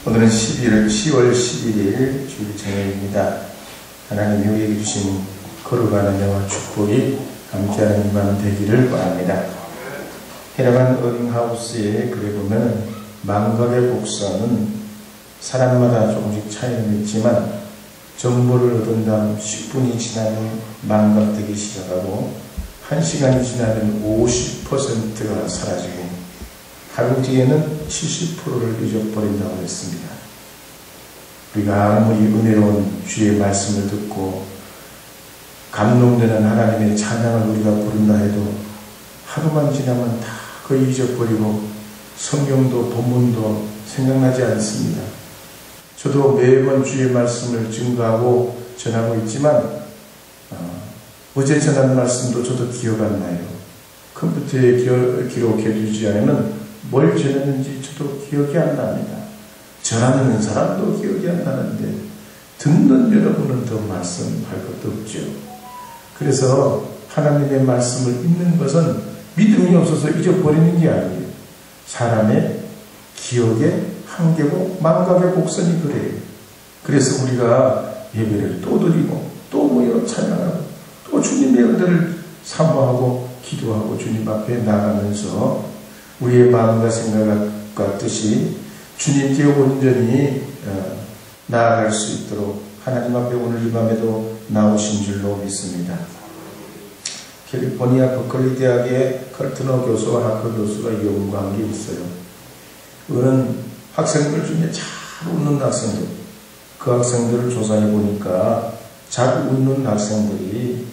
오늘은 10월 11일 주일 저녁입니다. 하나님이 우리에게 주신 거룩한 은혜와 축복이 함께하는 이만 되기를 바랍니다. 헤라만 어닝하우스에 그래 보면 망각의 복사는 사람마다 조금씩 차이는 있지만 정보를 얻은 다음 10분이 지나면 망각되기 시작하고 1시간이 지나면 50%가 사라지고 하루 뒤에는 70%를 잊어버린다고 했습니다. 우리가 아무리 은혜로운 주의 말씀을 듣고 감동되는 하나님의 찬양을 우리가 부른다 해도 하루만 지나면 다 거의 잊어버리고 성경도 본문도 생각나지 않습니다. 저도 매번 주의 말씀을 증거하고 전하고 있지만 어제 전한 말씀도 저도 기억 안 나요. 컴퓨터에 기록해 두지 않으면 뭘 전했는지 저도 기억이 안 납니다. 전하는 사람도 기억이 안 나는데 듣는 여러분은 더 말씀할 것도 없죠. 그래서 하나님의 말씀을 읽는 것은 믿음이 없어서 잊어버리는 게 아니에요. 사람의 기억의 한계고 망각의 곡선이 그래요. 그래서 우리가 예배를 또 드리고 또 모여 찬양하고 또 주님의 은혜를 사모하고 기도하고 주님 앞에 나가면서 우리의 마음과 생각과 뜻이 주님께 온전히 나아갈 수 있도록 하나님 앞에 오늘 이 밤에도 나오신 줄로 믿습니다. 캘리포니아 버클리 대학의 컬트너 교수와 하커 교수가 연구한 게 있어요. 그거는 학생들 중에 잘 웃는 학생들, 그 학생들을 조사해 보니까 잘 웃는 학생들이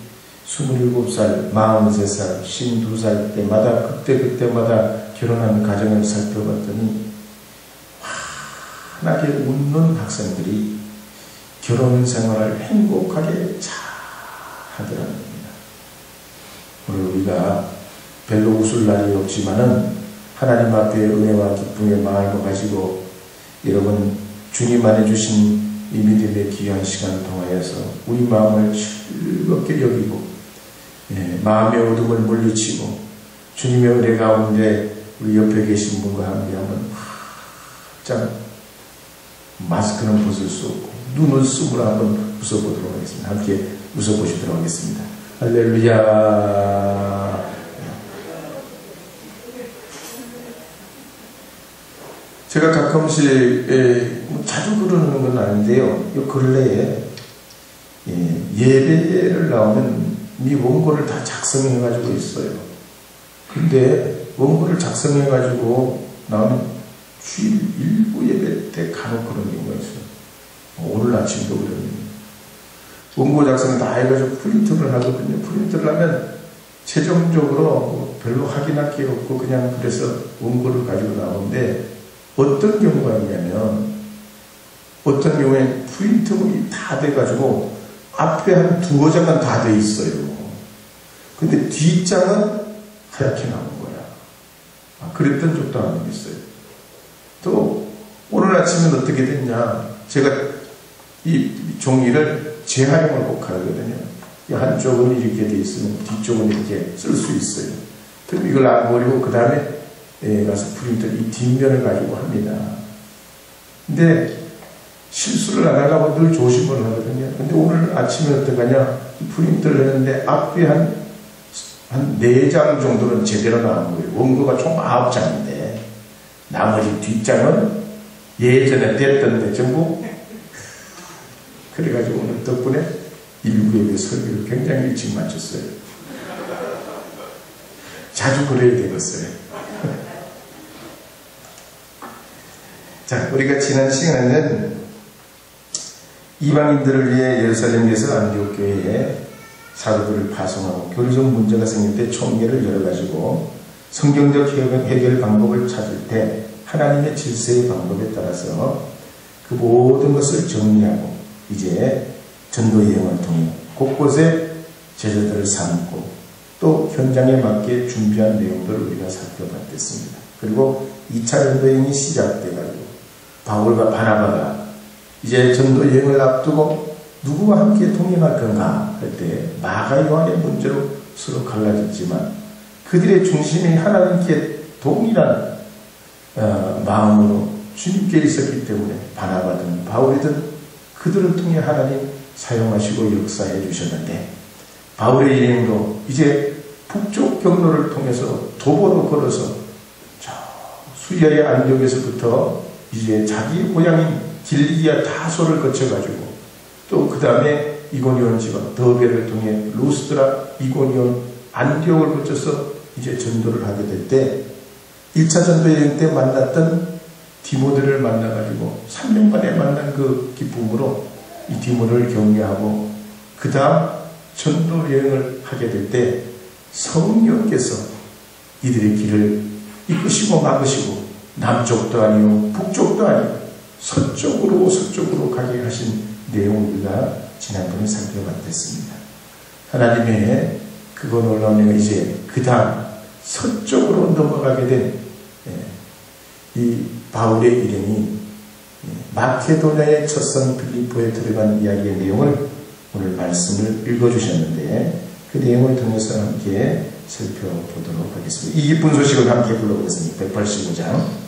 27살, 43살, 52살 때마다 그때마다 결혼하는 가정을 살펴봤더니 환하게 웃는 학생들이 결혼 생활을 행복하게 잘 하더라는 겁니다. 오늘 우리가 별로 웃을 날이 없지만은 하나님 앞에 은혜와 기쁨의 마음을 가지고 여러분 주님 안에 주신 이 믿음의 귀한 시간 통하여서 우리 마음을 즐겁게 여기고 마음의 어둠을 물리치고 주님의 은혜 가운데 우리 옆에 계신 분과 함께 한번 활짝 마스크는 벗을 수 없고 눈을 쓰므로 한번 웃어보도록 하겠습니다. 함께 웃어보시도록 하겠습니다. 할렐루야. 제가 가끔씩 자주 그러는 건 아닌데요. 이 근래에 예배를 나오면 이 원고를 다 작성해가지고 있어요. 근데 원고를 작성해가지고 나오면 주일 일부 예배 때 간혹 그런 경우가 있어요. 오늘 아침도 그랬는데 원고 작성을 다 해가지고 프린트를 하거든요. 프린트를 하면 최종적으로 별로 확인할 게 없고 그냥 그래서 원고를 가지고 나오는데 어떤 경우가 있냐면 어떤 경우에 프린트물이 다 돼가지고 앞에 한 두어 장은 다 돼 있어요. 근데 뒷장은 하얗게 나온 거야. 그랬던 적도 안 있어요. 또 오늘 아침엔 어떻게 됐냐. 제가 이 종이를 재활용을 꼭 하거든요. 한쪽은 이렇게 돼 있으면 뒤쪽은 이렇게 쓸 수 있어요. 그럼 이걸 안 버리고 그 다음에 가서 프린터 이 뒷면을 가지고 합니다. 근데 실수를 안 하려고 늘 조심을 하거든요. 근데 오늘 아침에 어떡하냐. 프린터를 했는데 앞에 한 4장 정도는 제대로 나온 거예요. 원고가 총 9장인데 나머지 뒷장은 예전에 됐던데 전부 그래가지고 오늘 덕분에 일부예배 설교를 굉장히 일찍 마쳤어요. 자주 그래야 되겠어요. 자, 우리가 지난 시간에는 이방인들을 위해 예루살렘에서 안디옥 교회에 사도들을 파송하고 교리적 문제가 생길 때 총회를 열어가지고 성경적 해결 방법을 찾을 때 하나님의 질서의 방법에 따라서 그 모든 것을 정리하고 이제 전도 여행을 통해 곳곳에 제자들을 삼고 또 현장에 맞게 준비한 내용들을 우리가 살펴봤습니다. 그리고 2차 전도 여행이 시작돼가지고 바울과 바나바가 이제 전도 여행을 앞두고 누구와 함께 동행할 건가 할 때 마가 요한의 문제로 서로 갈라졌지만 그들의 중심이 하나님께 동일한 마음으로 주님께 있었기 때문에 바나바든 바울이든 그들을 통해 하나님 사용하시고 역사해 주셨는데, 바울의 일행도 이제 북쪽 경로를 통해서 도보로 걸어서 저 수리아의 안디옥에서부터 이제 자기 고향인 길리기아 다소를 거쳐가지고 또 그 다음에 이고니온 지방 더베를 통해 루스드라, 이고니온, 안디옥을 거쳐서 이제 전도를 하게 될 때 1차 전도 여행 때 만났던 디모데를 만나가지고 3년 만에 만난 그 기쁨으로 이 디모데를 격려하고 그 다음 전도 여행을 하게 될 때 성령께서 이들의 길을 이끄시고 막으시고 남쪽도 아니고 북쪽도 아니고 서쪽으로 가게 하신 내용을 우리가 지난번에 살펴봤습니다. 하나님의 그거 놀라우면 이제 그 다음 서쪽으로 넘어가게 된 이 바울의 일행이 마케도냐의 첫성 빌립보에 들어간 이야기의 내용을 오늘 말씀을 읽어주셨는데, 그 내용을 통해서 함께 살펴보도록 하겠습니다. 이 기쁜 소식을 함께 불러보겠습니다. 185장.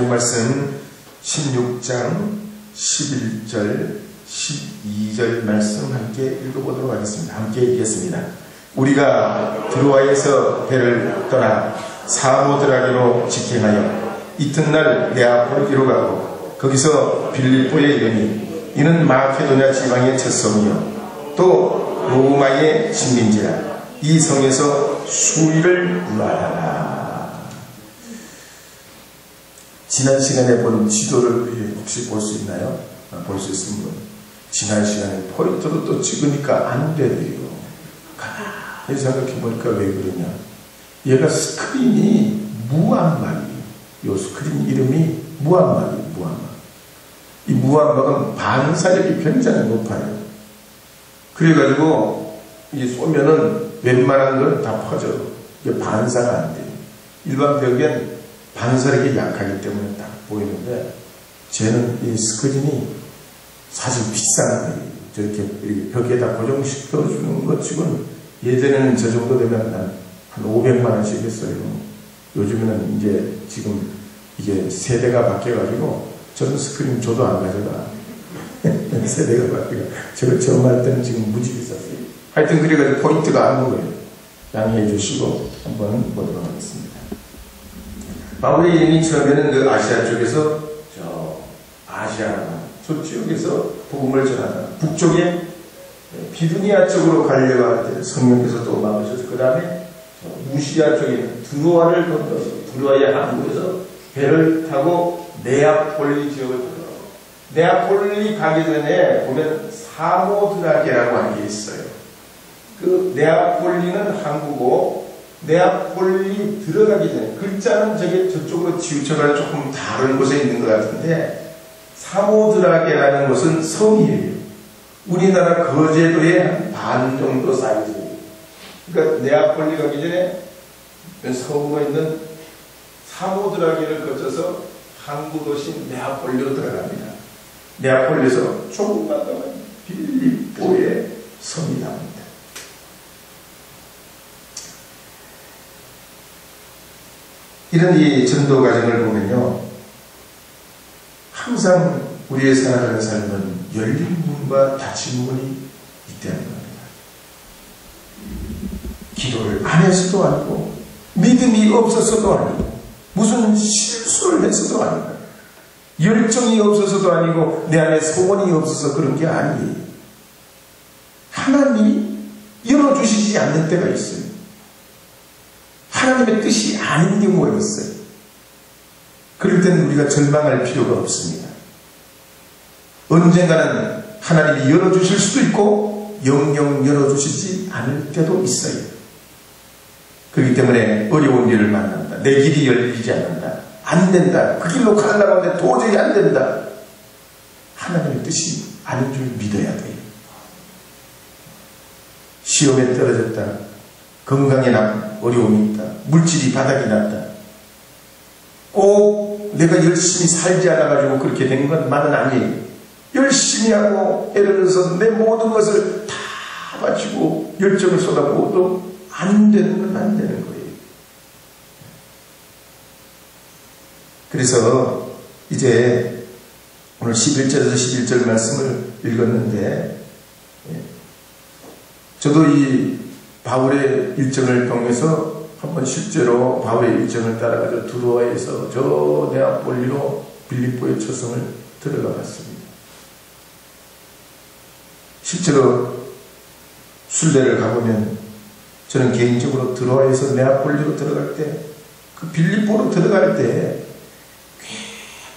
말씀 16장 11절 12절 말씀 함께 읽어보도록 하겠습니다. 함께 읽겠습니다. 우리가 드로아에서 배를 떠나 사모드라게로 직행하여 이튿날 네아폴리로 가고 거기서 빌립보에 이르니 이는 마케도냐 지방의 첫 성이요 또 로마의 식민지라. 이 성에서 수리를 구하라. 지난 시간에 본 지도를 혹시 볼 수 있나요? 볼 수 있으면 지난 시간에 포인트로 또 찍으니까 안 돼요. 가만히 생각해보니까 왜 그러냐. 얘가 스크린이 무함막이에요. 이 스크린 이름이 무함막이에요. 무함막. 이 무함막은 반사력이 굉장히 높아요. 그래가지고 이 쏘면은 웬만한 건 다 퍼져요. 이게 반사가 안 돼요. 일반 벽엔 반사력이 약하기 때문에 딱 보이는데, 쟤는 이 스크린이 사실 비싼 거예요. 저렇게 벽에다 고정시켜주는 것 치고는 예전에는 저 정도 되면 한 500만원씩 했어요. 요즘에는 이제 지금 이게 세대가 바뀌어가지고 저는 스크린 줘도 안 가져가. 세대가 바뀌어. 저거 처음 할 때는 지금 무지 비쌌어요. 하여튼 그래가지고 포인트가 안 보여요. 양해해 주시고 한번 보도록 하겠습니다. 바울의 이름이 처음에는 그 아시아 쪽에서 저 지역에서 복음을 전하다 북쪽에 비두니아 쪽으로 가려고 할 때 성령께서 또 막으셔서 그 다음에 무시아 쪽에 드로아를 건너서 드로아의 항구에서 배를 타고 네아폴리 지역을 들어가고, 네아폴리 가기 전에 보면 사모드라게라고 하는 게 있어요. 그 네아폴리는 항구고 네아폴리 들어가기 전에 글자는 저쪽으로 치우쳐가 조금 다른 곳에 있는 것 같은데, 사모드라게라는 곳은 섬이에요. 우리나라 거제도의 한 반 정도 사이즈예요. 그러니까 네아폴리 가기 전에 섬으로 있는 사모드라게를 거쳐서 항구 도시 네아폴리로 들어갑니다. 네아폴리에서 조금만 가면 빌립보의 섬이 나옵니다. 이런 이 전도 과정을 보면요, 항상 우리의 살아가는 삶은 열린 문과 닫힌 문이 있다는 겁니다. 기도를 안 해서도 아니고 믿음이 없어서도 아니고 무슨 실수를 해서도 아니고, 열정이 없어서도 아니고, 내 안에 소원이 없어서 그런 게 아니에요. 하나님이 열어주시지 않는 때가 있어요. 하나님의 뜻이 아닌 경우가 있어요. 그럴 때는 우리가 절망할 필요가 없습니다. 언젠가는 하나님이 열어주실 수도 있고 영영 열어주시지 않을 때도 있어요. 그렇기 때문에 어려운 일을 만난다. 내 길이 열리지 않는다. 안 된다. 그 길로 가려고 하는데 도저히 안 된다. 하나님의 뜻이 아닌 줄 믿어야 돼요. 시험에 떨어졌다. 건강에 어려움이 있다. 물질이 바닥이 났다. 꼭 내가 열심히 살지 않아가지고 그렇게 된 것만은 아니에요. 열심히 하고 애를 써서 내 모든 것을 다 바치고 열정을 쏟아부어도 안 되는 건 안 되는 거예요. 그래서 이제 오늘 11절에서 11절 말씀을 읽었는데, 저도 이 바울의 일정을 통해서 한번 실제로 바울의 일정을 따라가지고 두로아에서 저 네아폴리로 빌립보의 초성을 들어가 봤습니다. 실제로 순례를 가보면 저는 개인적으로 두로아에서 네아폴리로 들어갈 때, 그 빌립보로 들어갈 때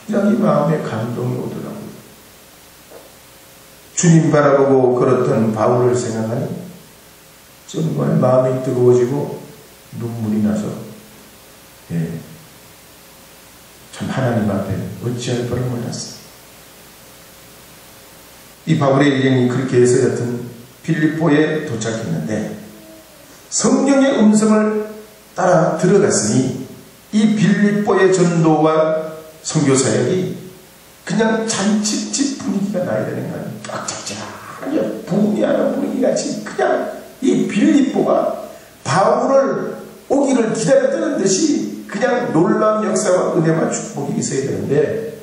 굉장히 마음에 감동이 오더라고요. 주님 바라보고 걸었던 바울을 생각하니 정말 마음이 뜨거워지고 눈물이 나서, 참 하나님 앞에 어찌할 바를 몰랐어요. 이 바울의 일행이 그렇게 해서 여튼 빌립보에 도착했는데, 성령의 음성을 따라 들어갔으니 이 빌립보의 전도와 선교사역이 그냥 잔치집 분위기가 나야 되는 거 아니에요. 쫙쫙쫙 붕괴하는 분위기같이 그냥 이 빌립보가 바울을 오기를 기다렸다는 듯이 그냥 놀라운 역사와 은혜와 축복이 있어야 되는데,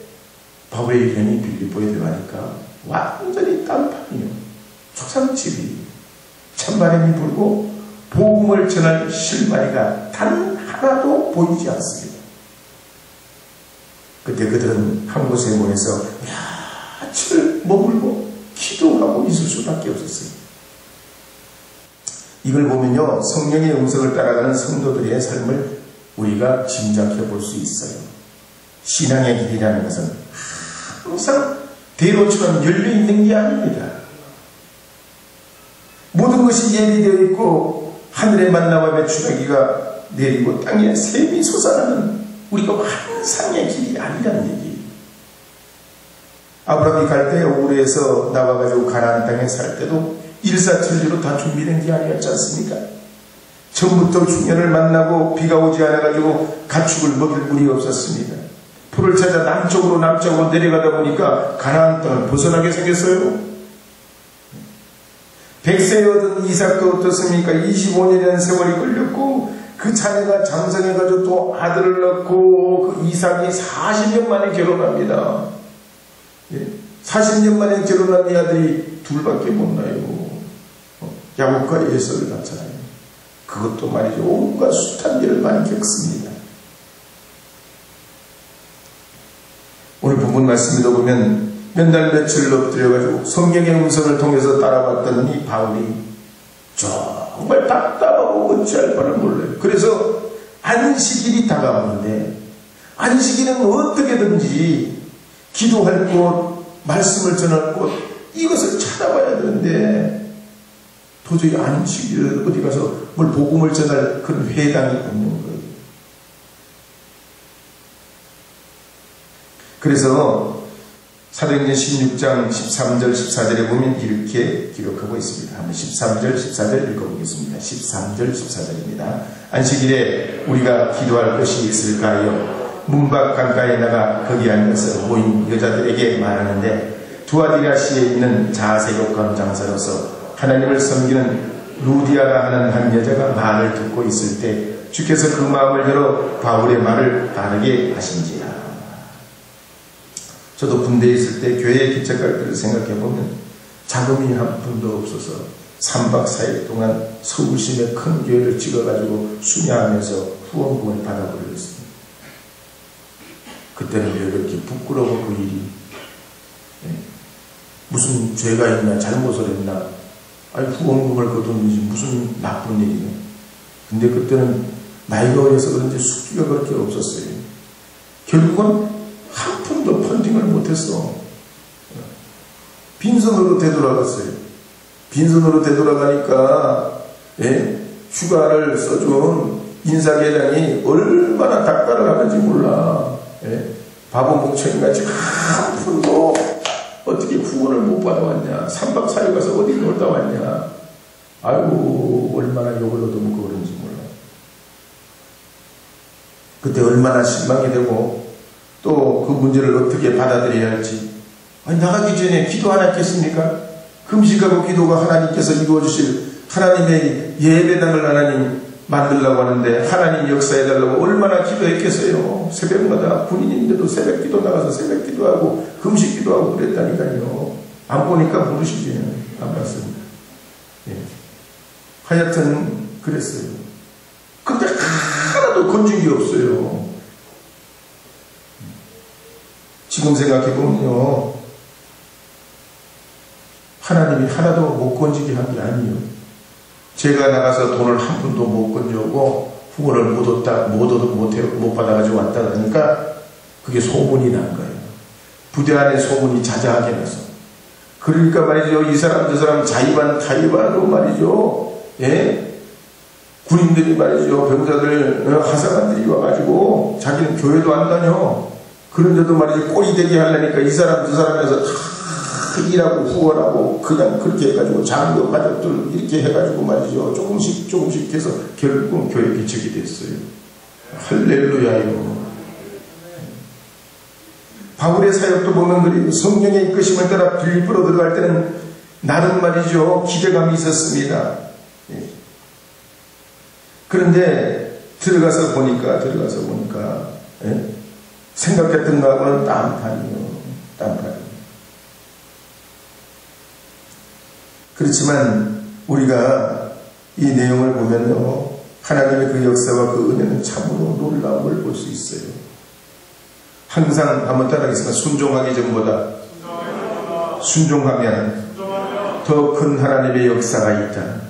바울의 일행이 빌립보에 들어가니까 완전히 딴판이요. 초상집이 찬바람이 불고 복음을 전할 실마리가 단 하나도 보이지 않습니다. 그때 그들은 한 곳에 모여서 며칠 머물고 기도하고 있을 수밖에 없었어요. 이걸 보면요, 성령의 음성을 따라가는 성도들의 삶을 우리가 짐작해 볼 수 있어요. 신앙의 길이라는 것은 항상 대로처럼 열려있는 게 아닙니다. 모든 것이 예비되어 있고 하늘의 만나와 메추라기가 내리고 땅에 샘이 솟아나는 우리가 환상의 길이 아니라는 얘기예요. 아브라함이 갈대아 우르에서 나와가지고 가나안 땅에 살 때도 일사천리로 다 준비된 게 아니었지 않습니까? 처음부터 중년을 만나고 비가 오지 않아가지고 가축을 먹일 물이 없었습니다. 풀을 찾아 남쪽으로 내려가다 보니까 가나안 땅을 벗어나게 생겼어요. 100세에 얻은 이삭도 어떻습니까? 25년이라는 세월이 걸렸고 그 자녀가 장성해가지고 또 아들을 낳고 그 이삭이 40년 만에 결혼합니다. 40년 만에 결혼한 이 아들이 둘밖에 못 나요. 야곱과 에서를 낳잖아요. 그것도 말이죠. 온갖 숱한 일을 많이 겪습니다. 오늘 본문 말씀에도 보면 몇 날 며칠 엎드려가지고 성령의 음성을 통해서 따라봤던 이 바울이 정말 답답하고 어찌할 바를 몰라요. 그래서 안식일이 다가오는데 안식일은 어떻게든지 기도할 곳, 말씀을 전할 곳 이것을 찾아봐야 되는데 도저히 안식일 어디 가서 뭘 복음을 전할 그런 회당이 없는 거예요. 그래서 사도행전 16장 13절 14절에 보면 이렇게 기록하고 있습니다. 한번 13절 14절 읽어보겠습니다. 13절 14절입니다. 안식일에 우리가 기도할 곳이 있을까요? 문밖 강가에 나가 거기 앉아서 모인 여자들에게 말하는데 두아디라시에 있는 자세욕감 장사로서 하나님을 섬기는 루디아라 하는 한 여자가 말을 듣고 있을 때 주께서 그 마음을 열어 바울의 말을 따르게 하신지라. 저도 군대에 있을 때 교회에 기책할 때를 생각해보면 자금이 한 푼도 없어서 3박 4일 동안 서울시내 큰 교회를 찍어가지고 순회하면서 후원금을 받아버렸습니다. 그때는 왜 그렇게 부끄러워 그 일이? 무슨 죄가 있나, 잘못을 했나? 아니, 후원금을 거두는지 무슨 나쁜 일이냐? 근데 그때는 나이가 어려서 그런지 숙기가 그렇게 없었어요. 결국은 한 푼도 펀딩을 못했어. 빈손으로 되돌아갔어요. 빈손으로 되돌아가니까 휴가를 써준 인사계장이 얼마나 닥달을 하는지 몰라. 바보 멍청이같이 한 푼도 어떻게 후원을 못 받아왔냐. 3박 4일 가서 어디 놀다 왔냐. 아이고 얼마나 욕을 얻어먹고 그런지 몰라. 그때 얼마나 실망이 되고 또 그 문제를 어떻게 받아들여야 할지. 아니, 나가기 전에 기도 안 했겠습니까? 금식하고 기도가 하나님께서 이루어주실 하나님의 예배당을 하나님 만들려고 하는데 하나님 역사해달라고 얼마나 기도했겠어요. 새벽마다 군인인데도 새벽 기도 나가서 새벽 기도하고 금식 기도하고 그랬다니까요. 안 보니까 모르시지. 안 봤습니다. 하여튼 그랬어요. 근데 하나도 건진 게 없어요. 지금 생각해보면요, 하나님이 하나도 못 건지게 한 게 아니에요. 제가 나가서 돈을 한 푼도 못 건져오고 후원을 못 받아가지고 왔다 그러니까 그게 소문이 난 거예요. 부대 안에 소문이 자자하게 나서. 그러니까 말이죠, 이 사람 저 사람 자의반 타의반으로 말이죠, 군인들이 말이죠, 병사들 하사관들이 와가지고 자기는 교회도 안 다녀. 그런데도 말이죠, 꼴이 되게 하려니까 이 사람 저 사람에서 다 일하고 후원하고 그냥 그렇게 해가지고 장교 가족들 이렇게 해가지고 말이죠, 조금씩 해서 결국은 교회 개척이 됐어요. 할렐루야요. 바울의 사역도 보면 그리고 성령의 이끄심을 따라 빌립보로 들어갈 때는 나름 말이죠, 기대감이 있었습니다. 그런데 들어가서 보니까 생각했던 거하고는 딴판이에요. 그렇지만 우리가 이 내용을 보면요, 하나님의 그 역사와 그 은혜는 참으로 놀라운 걸 볼 수 있어요. 항상 한번 따라하겠습니다. 순종하기 전보다 순종하면 더 큰 하나님의 역사가 있다.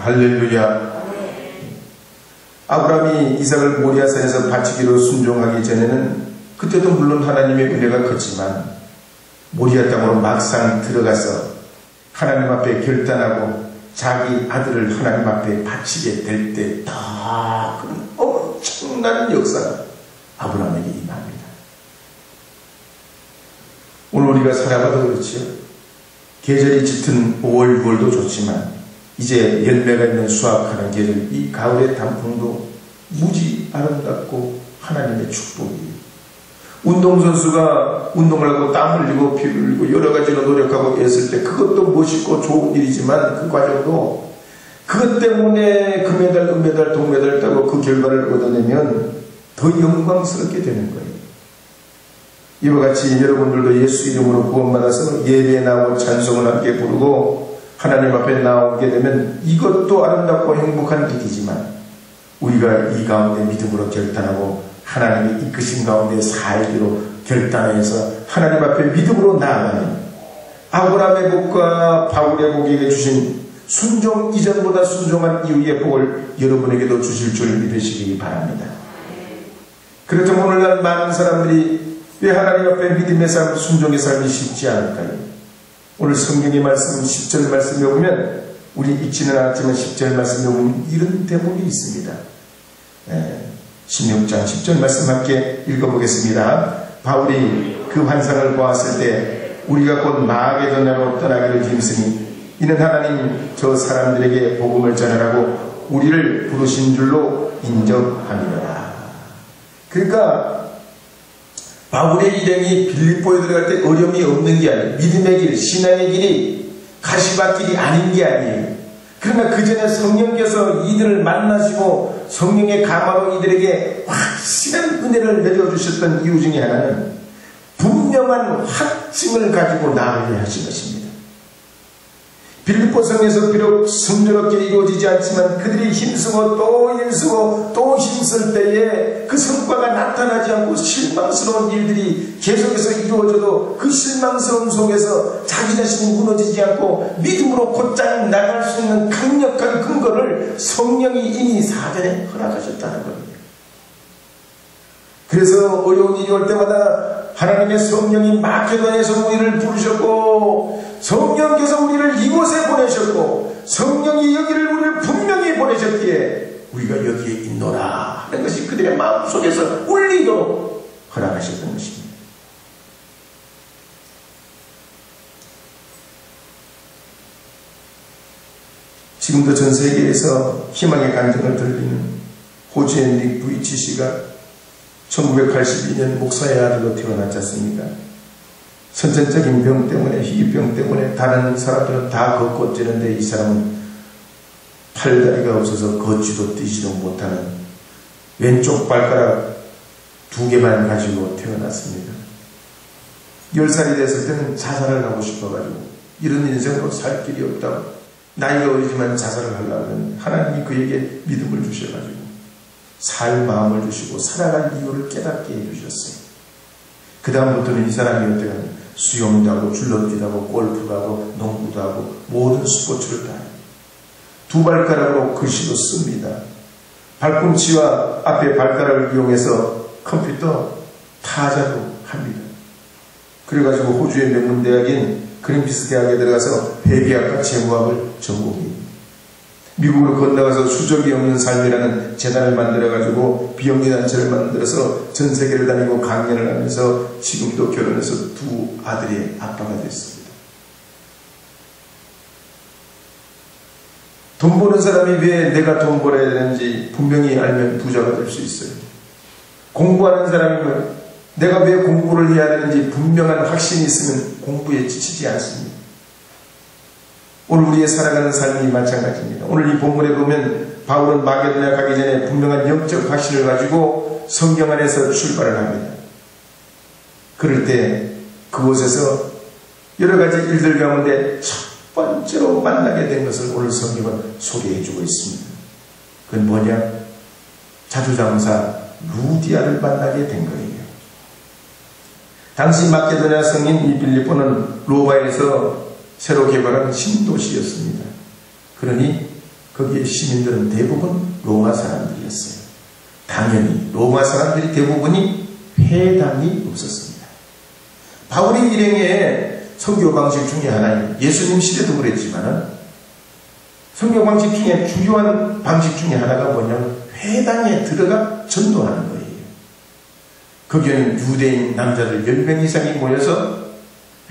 할렐루야. 아브라함이 이삭을 모리아산에서 바치기로 순종하기 전에는 그때도 물론 하나님의 은혜가 컸지만 모리아 땅으로 막상 들어가서 하나님 앞에 결단하고 자기 아들을 하나님 앞에 바치게 될 때 다 그런 엄청난 역사가 아브라함에게 임합니다. 오늘 우리가 살아봐도 그렇지요. 계절이 짙은 5월, 6월도 좋지만 이제 열매가 있는 수확하는 계절, 이 가을의 단풍도 무지 아름답고 하나님의 축복이에요. 운동선수가 운동을 하고 땀 흘리고 피 흘리고 여러 가지로 노력하고 애쓸 때 그것도 멋있고 좋은 일이지만 그 과정도 그것 때문에 금메달, 은메달, 동메달 따고 그 결과를 얻어내면 더 영광스럽게 되는 거예요. 이와 같이 여러분들도 예수 이름으로 구원받아서 예배에 나오고 찬송을 함께 부르고 하나님 앞에 나오게 되면 이것도 아름답고 행복한 일이지만 우리가 이 가운데 믿음으로 결단하고 하나님의 이끄신 가운데 살기로 결단해서 하나님 앞에 믿음으로 나아가는 아브라함의 복과 바울의 복에게 주신 순종 이전보다 순종한 이후의 복을 여러분에게도 주실 줄 믿으시기 바랍니다. 그렇다면 오늘날 많은 사람들이 왜 하나님 앞에 믿음의 삶, 순종의 삶이 쉽지 않을까요? 오늘 성경의 말씀 10절 말씀에 보면 우리 읽지는 않았지만 10절 말씀에 보면 이런 대목이 있습니다. 16장 10절 말씀 함께 읽어보겠습니다. 바울이 그 환상을 보았을 때 우리가 곧 마게도냐로 떠나기를 힘쓰니 이는 하나님 저 사람들에게 복음을 전하라고 우리를 부르신 줄로 인정함이로라. 그러니까 바울의 일행이 빌립보에 들어갈 때 어려움이 없는 게 아니에요. 믿음의 길, 신앙의 길이 가시밭길이 아닌 게 아니에요. 그러나 그 전에 성령께서 이들을 만나시고 성령의 감화로 이들에게 확실한 은혜를 내려주셨던 이유 중에 하나는 분명한 확증을 가지고 나아가게 하신 것입니다. 빌립보 성에서 비록 순조롭게 이루어지지 않지만 그들이 힘쓰고 또 힘쓰고 또 힘쓸 때에 그 성과가 나타나지 않고 실망스러운 일들이 계속해서 이루어져도 그 실망스러움 속에서 자기 자신이 무너지지 않고 믿음으로 곧장 나갈 수 있는 강력한 근거를 성령이 이미 사전에 허락하셨다는 겁니다. 그래서 어려운 일이 올 때마다 하나님의 성령이 마케도냐에서 우리를 부르셨고 성령께서 우리를 이곳에 보내셨고 성령이 여기를 우리를 분명히 보내셨기에 우리가 여기에 있노라 하는 것이 그들의 마음속에서 울리도록 허락하셨던 것입니다. 지금도 전 세계에서 희망의 간증을 들리는 호주의 닉 부이치 씨가 1982년 목사의 아들로 태어났지 않습니까? 선천적인 병 때문에, 희귀병 때문에 다른 사람들은 다 걷고 뛰는데 이 사람은 팔다리가 없어서 걷지도 뛰지도 못하는 왼쪽 발가락 2개만 가지고 태어났습니다. 10살이 됐을 때는 자살을 하고 싶어가지고 이런 인생으로 살 길이 없다고 나이가 어리지만 자살을 하려면 하나님이 그에게 믿음을 주셔가지고 살 마음을 주시고 살아갈 이유를 깨닫게 해주셨어요. 그 다음부터는 이 사람이 어떻게 하냐, 수영도 하고 줄넘기도 하고 골프도 하고 농구도 하고 모든 스포츠를 다 해요. 2발가락으로 글씨도 씁니다. 발꿈치와 앞에 발가락을 이용해서 컴퓨터 타자도 합니다. 그래가지고 호주의 명문대학인 그린피스 대학에 들어가서 회계학과 재무학을 전공해요. 미국으로 건너가서 수족이 없는 삶이라는 재단을 만들어가지고 비영리단체를 만들어서 전 세계를 다니고 강연을 하면서 지금도 결혼해서 2 아들의 아빠가 됐습니다. 돈 버는 사람이 왜 내가 돈 벌어야 되는지 분명히 알면 부자가 될 수 있어요. 공부하는 사람이 내가 왜 공부를 해야 되는지 분명한 확신이 있으면 공부에 지치지 않습니다. 오늘 우리의 살아가는 삶이 마찬가지입니다. 오늘 이 본문에 보면 바울은 마게도냐 가기 전에 분명한 영적 확신을 가지고 성경 안에서 출발을 합니다. 그럴 때 그곳에서 여러 가지 일들 가운데 첫 번째로 만나게 된 것을 오늘 성경은 소개해주고 있습니다. 그건 뭐냐? 자주장사 루디아를 만나게 된 거예요. 당시 마케도냐 성인 이 빌립보는 로마에서 새로 개발한 신도시였습니다. 그러니 거기에 시민들은 대부분 로마 사람들이었어요. 당연히 로마 사람들이 대부분이 회당이 없었습니다. 바울의 일행의 선교 방식 중에 하나예요. 예수님 시대도 그랬지만 선교 방식 중에 주요한 방식 중에 하나가 뭐냐면 회당에 들어가 전도하는 거예요. 거기에는 유대인 남자들 10명 이상이 모여서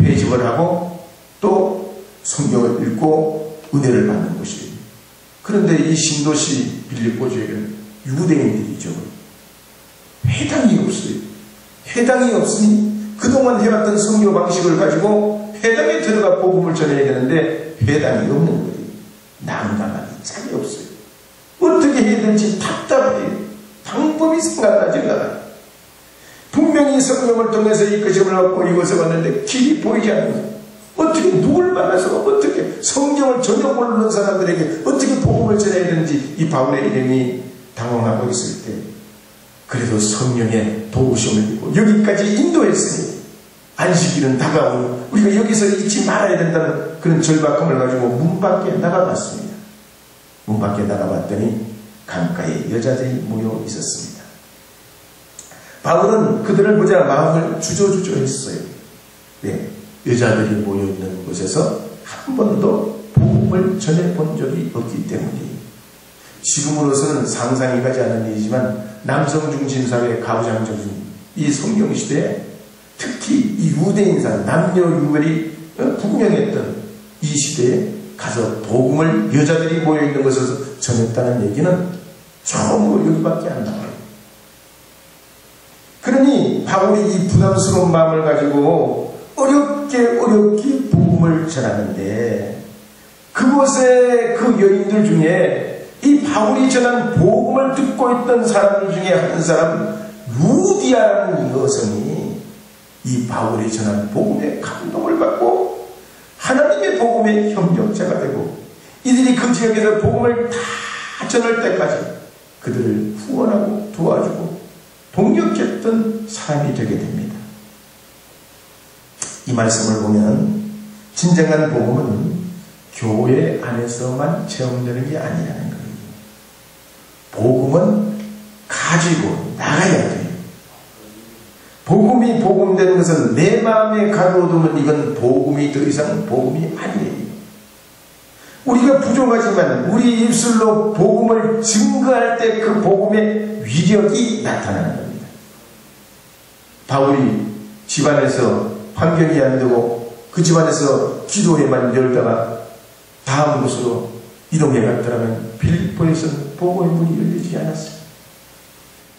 회집을 하고 또 성경을 읽고 은혜를 받는 곳이에요. 그런데 이 신도시 빌립보 지역은 유대인들이죠. 회당이 없어요. 회당이 없으니 그동안 해왔던 선교 방식을 가지고 회당에 들어가 복음을 전해야 되는데 회당이 없는 거예요. 난감하니 짝이 없어요. 어떻게 해야 될지 답답해요. 방법이 생각나지가 않아요. 분명히 성령을 통해서 이끄심을 얻고 이곳에 왔는데 길이 보이지 않는, 어떻게 누굴 만나서 어떻게 성경을 전혀 모르는 사람들에게 어떻게 복음을 전해야 되는지 이 바울의 일행이 당황하고 있을 때 그래도 성령의 도우심을 입고 여기까지 인도했으니 안식일은 다가오니 우리가 여기서 잊지 말아야 된다는 그런 절박함을 가지고 문 밖에 나가봤습니다. 문 밖에 나가봤더니 강가에 여자들이 모여 있었습니다. 바울은 그들을 보자 마음을 주저주저했어요. 네, 여자들이 모여있는 곳에서 한 번도 복음을 전해본 적이 없기 때문이에요. 지금으로서는 상상이 가지 않는 일이지만 남성 중심 사회, 가부장 중심 이 성경시대에 특히 이 유대인사 남녀 유별이 분명했던 이 시대에 가서 복음을 여자들이 모여있는 곳에서 전했다는 얘기는 처음으로 여기밖에 안 나와요. 그러니 바울이 이 부담스러운 마음을 가지고 어렵게 복음을 전하는데 그곳에 그 여인들 중에 이 바울이 전한 복음을 듣고 있던 사람들 중에 한 사람 루디아라는 여성이 이 바울이 전한 복음에 감동을 받고 하나님의 복음의 협력자가 되고 이들이 그 지역에서 복음을 다 전할 때까지 그들을 후원하고 도와주고 동역했던 사람이 되게 됩니다. 이 말씀을 보면 진정한 복음은 교회 안에서만 체험되는 게 아니라는 거예요. 복음은 가지고 나가야 돼요. 복음이 복음되는 것은 내 마음에 가둬두면 이건 복음이 더 이상 복음이 아니에요. 우리가 부족하지만 우리 입술로 복음을 증거할 때 그 복음의 위력이 나타나는 겁니다. 바울이 집안에서 환경이 안 되고 그 집안에서 기도회만 열다가 다음 곳으로 이동해 갔더라면 빌립보에서는 복음의 문이 열리지 않았어요.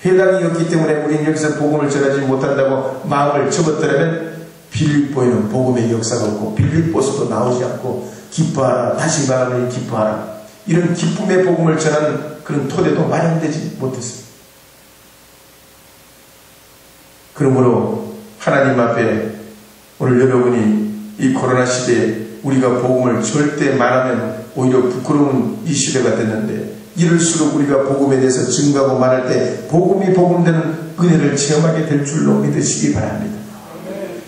회당이었기 때문에 우리는 여기서 복음을 전하지 못한다고 마음을 접었더라면 빌립보에는 복음의 역사가 없고 빌립보서도 나오지 않고 기뻐하라, 다시 말하니 기뻐하라, 이런 기쁨의 복음을 전하는 그런 토대도 마련되지 못했습니다. 그러므로 하나님 앞에 오늘 여러분이 이 코로나 시대에 우리가 복음을 절대 말하면 오히려 부끄러운 이 시대가 됐는데 이럴수록 우리가 복음에 대해서 증거하고 말할 때 복음이 복음되는 은혜를 체험하게 될 줄로 믿으시기 바랍니다.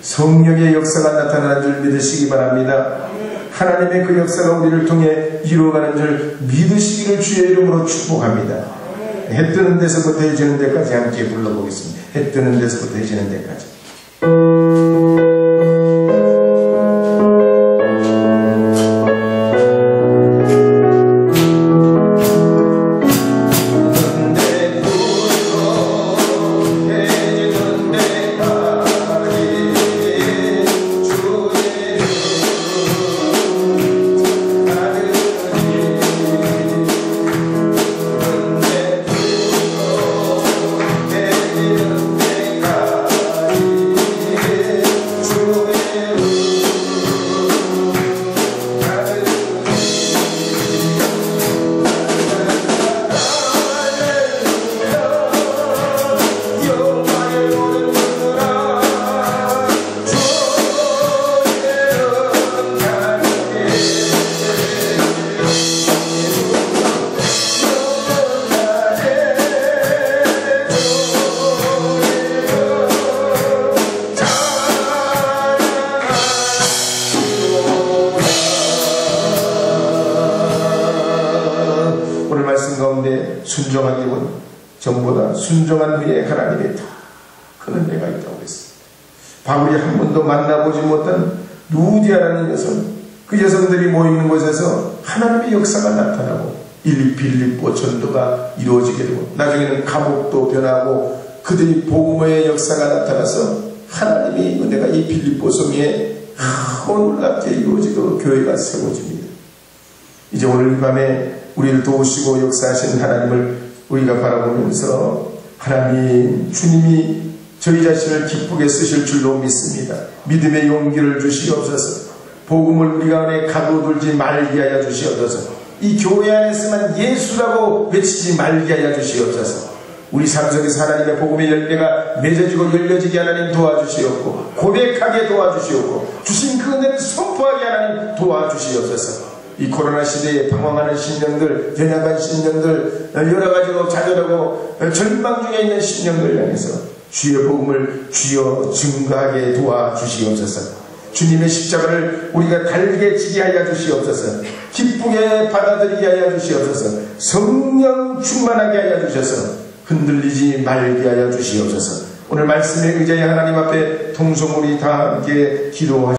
성령의 역사가 나타나는 줄 믿으시기 바랍니다. 하나님의 그 역사가 우리를 통해 이루어가는 줄 믿으시기를 주의 이름으로 축복합니다. 해 뜨는 데서부터 해지는 데까지 함께 불러보겠습니다. 해 뜨는 데서부터 해지는 데까지. 순종하기보다 전보다 순종한 후에 하나님의 더 큰 은혜가 있다고 했습니다. 바울이 한 번도 만나보지 못한 루디아라는 여성, 그 여성들이 모이는 곳에서 하나님의 역사가 나타나고 빌립보 전도가 이루어지게 되고 나중에는 감옥도 변하고 그들이 복음의 역사가 나타나서 하나님의 은혜가 이 빌립보 성에 놀랍게 이루어지고 교회가 세워집니다. 이제 오늘 이 밤에 우리를 도우시고 역사하신 하나님을 우리가 바라보면서 하나님, 주님이 저희 자신을 기쁘게 쓰실 줄로 믿습니다. 믿음의 용기를 주시옵소서. 복음을 우리가 안에 가둬두지 말게 하여 주시옵소서. 이 교회 안에서만 예수라고 외치지 말게 하여 주시옵소서. 우리 삶 속에서 하나님의 복음의 열매가 맺어지고 열려지게 하나님 도와주시옵고 고백하게 도와주시옵고 주신 그 은혜를 선포하게 하나님 도와주시옵소서. 이 코로나 시대에 방황하는 심령들, 연약한 심령들, 여러 가지로 좌절하고 절망 중에 있는 심령들 향해서 주의 복음을 주여 증거하게 도와주시옵소서. 주님의 십자가를 우리가 달게 지게 하여 주시옵소서. 기쁘게 받아들이게 하여 주시옵소서. 성령 충만하게 하여 주셔서 흔들리지 말게 하여 주시옵소서. 오늘 말씀에 의지하여 하나님 앞에 통성으로 다 함께 기도하시옵소서.